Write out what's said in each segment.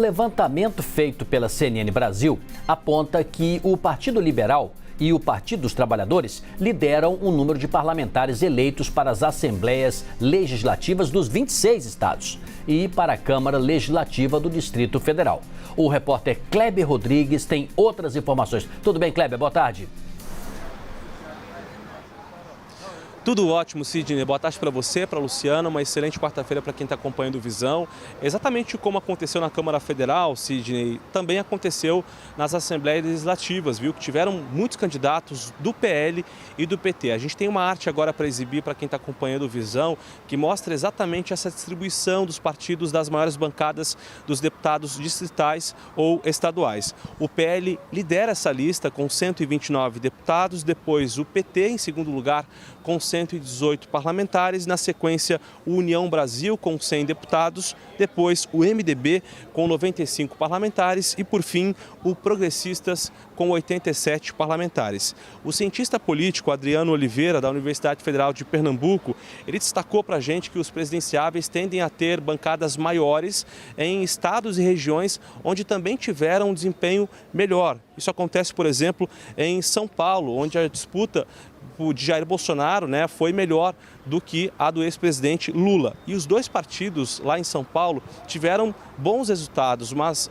levantamento feito pela CNN Brasil aponta que o Partido Liberal e o Partido dos Trabalhadores lideram o número de parlamentares eleitos para as assembleias legislativas dos 26 estados e para a Câmara Legislativa do Distrito Federal. O repórter Kleber Rodrigues tem outras informações. Tudo bem, Kleber? Boa tarde. Tudo ótimo, Sidney. Boa tarde para você, para a Luciana. Uma excelente quarta-feira para quem está acompanhando o Visão. Exatamente como aconteceu na Câmara Federal, Sidney, também aconteceu nas Assembleias Legislativas, viu? Que tiveram muitos candidatos do PL e do PT. A gente tem uma arte agora para exibir para quem está acompanhando o Visão, que mostra exatamente essa distribuição dos partidos das maiores bancadas dos deputados distritais ou estaduais. O PL lidera essa lista com 129 deputados, depois o PT em segundo lugar com 118 parlamentares, na sequência o União Brasil com 100 deputados, depois o MDB com 95 parlamentares e por fim o Progressistas com 87 parlamentares. O cientista político Adriano Oliveira, da Universidade Federal de Pernambuco, ele destacou para a gente que os presidenciáveis tendem a ter bancadas maiores em estados e regiões onde também tiveram um desempenho melhor. Isso acontece, por exemplo, em São Paulo, onde a disputa de Jair Bolsonaro, foi melhor do que a do ex-presidente Lula. E os dois partidos lá em São Paulo tiveram bons resultados, mas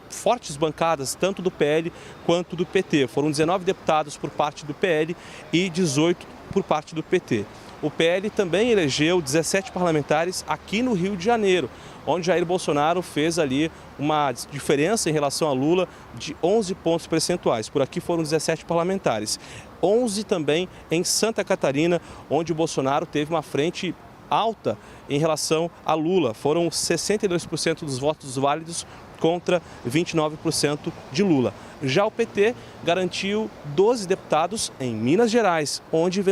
fortes bancadas, tanto do PL quanto do PT. Foram 19 deputados por parte do PL e 18 por parte do PT. O PL também elegeu 17 parlamentares aqui no Rio de Janeiro, onde Jair Bolsonaro fez ali uma diferença em relação a Lula de 11 pontos percentuais. Por aqui foram 17 parlamentares. 11 também em Santa Catarina, onde o Bolsonaro teve uma frente alta em relação a Lula. Foram 62% dos votos válidos contra 29% de Lula. Já o PT garantiu 12 deputados em Minas Gerais, onde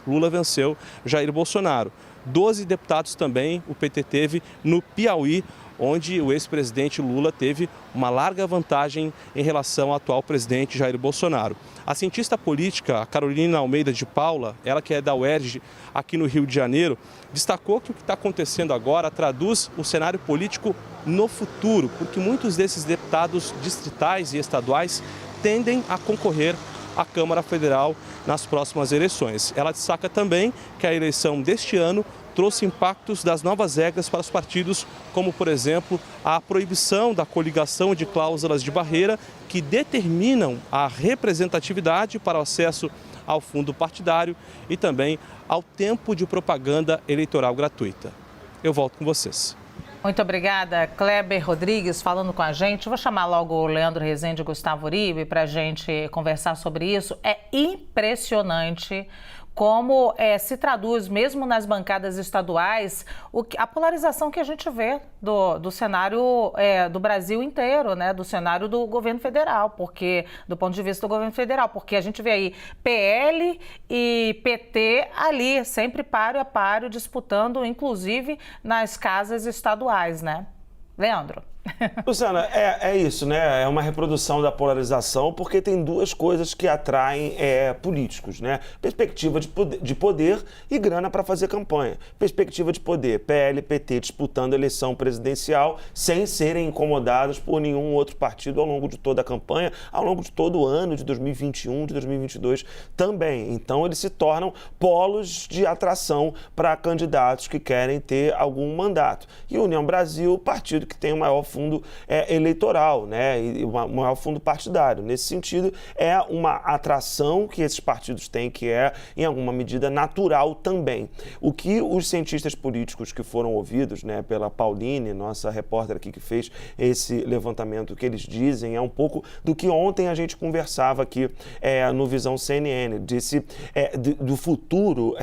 Lula venceu Jair Bolsonaro. 12 deputados também o PT teve no Piauí, onde o ex-presidente Lula teve uma larga vantagem em relação ao atual presidente Jair Bolsonaro. A cientista política Carolina Almeida de Paula, ela que é da UERJ aqui no Rio de Janeiro, destacou que o que está acontecendo agora traduz o cenário político no futuro, porque muitos desses deputados distritais e estaduais tendem a concorrer à Câmara Federal nas próximas eleições. Ela destaca também que a eleição deste ano trouxe impactos das novas regras para os partidos, como, por exemplo, a proibição da coligação de cláusulas de barreira que determinam a representatividade para o acesso ao fundo partidário e também ao tempo de propaganda eleitoral gratuita. Eu volto com vocês. Muito obrigada, Kleber Rodrigues, falando com a gente. Vou chamar logo o Leandro Rezende e Gustavo Uribe para a gente conversar sobre isso. É impressionante como se traduz, mesmo nas bancadas estaduais, a polarização que a gente vê do cenário do Brasil inteiro, do cenário do governo federal, porque do ponto de vista do governo federal, porque a gente vê aí PL e PT ali, sempre páreo a páreo, disputando, inclusive, nas casas estaduais, Leandro? Luciana, é isso, É uma reprodução da polarização, porque tem duas coisas que atraem políticos, Perspectiva de poder e grana para fazer campanha. Perspectiva de poder, PL e PT disputando a eleição presidencial sem serem incomodados por nenhum outro partido ao longo de toda a campanha, ao longo de todo o ano de 2021, de 2022 também. Então, eles se tornam polos de atração para candidatos que querem ter algum mandato. E a União Brasil, partido que tem o maior fundo eleitoral, e o maior fundo partidário. Nesse sentido, é uma atração que esses partidos têm, que é, em alguma medida, natural também. O que os cientistas políticos que foram ouvidos, pela Pauline, nossa repórter aqui que fez esse levantamento, que eles dizem é um pouco do que ontem a gente conversava aqui no Visão CNN, do futuro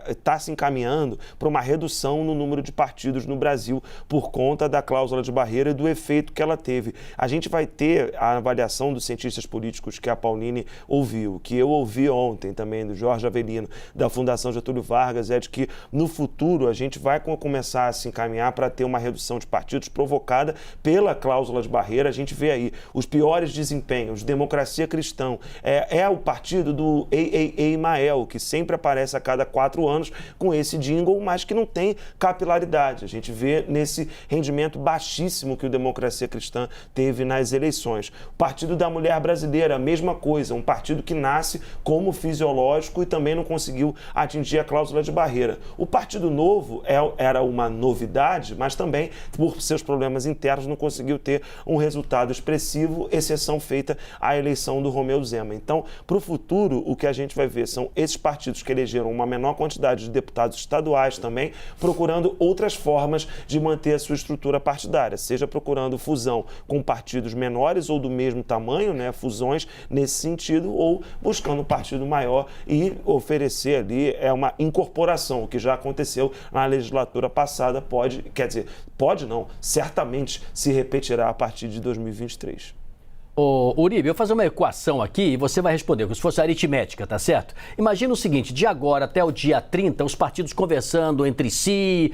está se encaminhando para uma redução no número de partidos no Brasil por conta da cláusula de barreira e do efeito que ela teve. A gente vai ter a avaliação dos cientistas políticos que a Pauline ouviu, que eu ouvi ontem também, do Jorge Avelino, da Fundação Getúlio Vargas, é de que no futuro a gente vai começar a se encaminhar para ter uma redução de partidos provocada pela cláusula de barreira. A gente vê aí os piores desempenhos, Democracia Cristã, é o partido do Emael, que sempre aparece a cada 4 anos com esse jingle, mas que não tem capilaridade. A gente vê nesse rendimento baixíssimo pouquíssimo que o Democracia Cristã teve nas eleições. O Partido da Mulher Brasileira, a mesma coisa, um partido que nasce como fisiológico e também não conseguiu atingir a cláusula de barreira. O Partido Novo era uma novidade, mas também, por seus problemas internos, não conseguiu ter um resultado expressivo, exceção feita à eleição do Romeu Zema. Então, para o futuro, o que a gente vai ver são esses partidos que elegeram uma menor quantidade de deputados estaduais também, procurando outras formas de manter a sua estrutura partidária, seja procurando fusão com partidos menores ou do mesmo tamanho, né, fusões nesse sentido, ou buscando um partido maior e oferecer ali uma incorporação, o que já aconteceu na legislatura passada, pode não, certamente se repetirá a partir de 2023. Ô, Uribe, eu vou fazer uma equação aqui e você vai responder, como se fosse aritmética, tá certo? Imagina o seguinte, de agora até o dia 30, os partidos conversando entre si,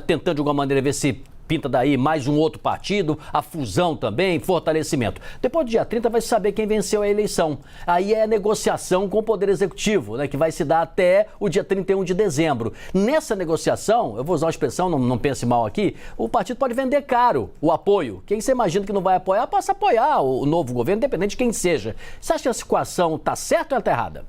tentando de alguma maneira ver se pinta daí mais um outro partido, a fusão também, fortalecimento. Depois do dia 30 vai se saber quem venceu a eleição. Aí é a negociação com o Poder Executivo, né, que vai se dar até o dia 31 de dezembro. Nessa negociação, eu vou usar uma expressão, não pense mal aqui, o partido pode vender caro o apoio. Quem você imagina que não vai apoiar, passa a apoiar o novo governo, independente de quem seja. Você acha que essa equação está certa ou está errada?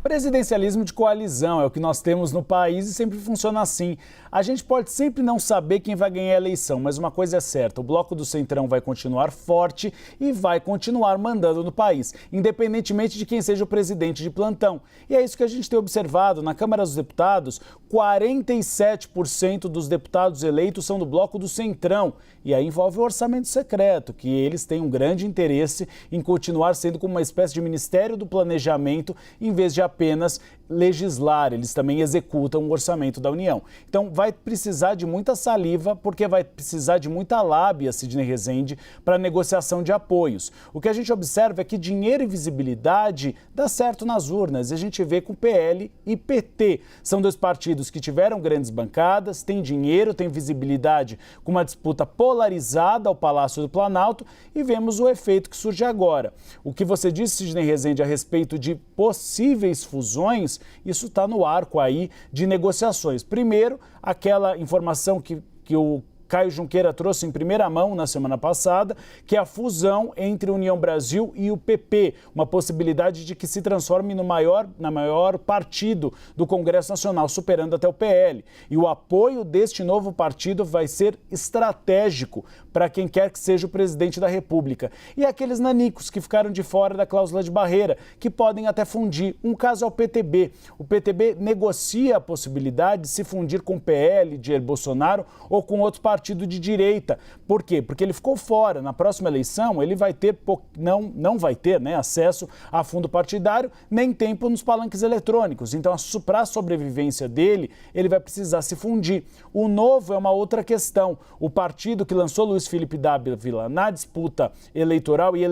Presidencialismo de coalizão é o que nós temos no país e sempre funciona assim. A gente pode sempre não saber quem vai ganhar a eleição, mas uma coisa é certa, o Bloco do Centrão vai continuar forte e vai continuar mandando no país, independentemente de quem seja o presidente de plantão. E é isso que a gente tem observado. Na Câmara dos Deputados, 47% dos deputados eleitos são do Bloco do Centrão. E aí envolve o orçamento secreto, que eles têm um grande interesse em continuar sendo como uma espécie de Ministério do Planejamento, em vez de apenas legislar, eles também executam o orçamento da União. Então vai precisar de muita saliva, porque vai precisar de muita lábia, Sidney Rezende, para negociação de apoios. O que a gente observa é que dinheiro e visibilidade dá certo nas urnas, e a gente vê com PL e PT. São dois partidos que tiveram grandes bancadas, têm dinheiro, têm visibilidade com uma disputa polarizada ao Palácio do Planalto, e vemos o efeito que surge agora. O que você disse, Sidney Rezende, a respeito de possíveis fusões, isso está no arco aí de negociações. Primeiro, aquela informação que o Caio Junqueira trouxe em primeira mão na semana passada, que é a fusão entre União Brasil e o PP, uma possibilidade de que se transforme na maior partido do Congresso Nacional, superando até o PL. E o apoio deste novo partido vai ser estratégico para quem quer que seja o presidente da República. E aqueles nanicos que ficaram de fora da cláusula de barreira, que podem até fundir. Um caso é o PTB. O PTB negocia a possibilidade de se fundir com o PL de Jair Bolsonaro ou com outro partido de direita. Por quê? Porque ele ficou fora. Na próxima eleição, ele vai ter não vai ter, né, acesso a fundo partidário, nem tempo nos palanques eletrônicos. Então, para a sobrevivência dele, ele vai precisar se fundir. O Novo é uma outra questão. O partido que lançou Luiz Felipe Dávila na disputa eleitoral e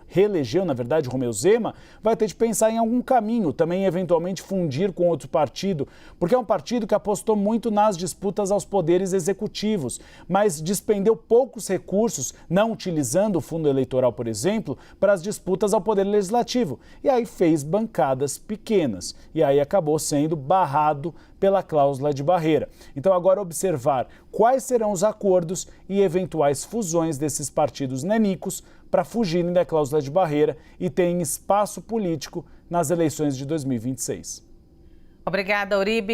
reelegeu, na verdade, Romeu Zema, vai ter de pensar em algum caminho, também eventualmente fundir com outro partido, porque é um partido que apostou muito nas disputas aos poderes executivos, mas despendeu poucos recursos, não utilizando o fundo eleitoral, por exemplo, para as disputas ao poder legislativo. E aí fez bancadas pequenas. E aí acabou sendo barrado pela cláusula de barreira. Então agora observar quais serão os acordos e eventuais fusões desses partidos nanicos para fugirem da cláusula de barreira e terem espaço político nas eleições de 2026. Obrigada, Uribe.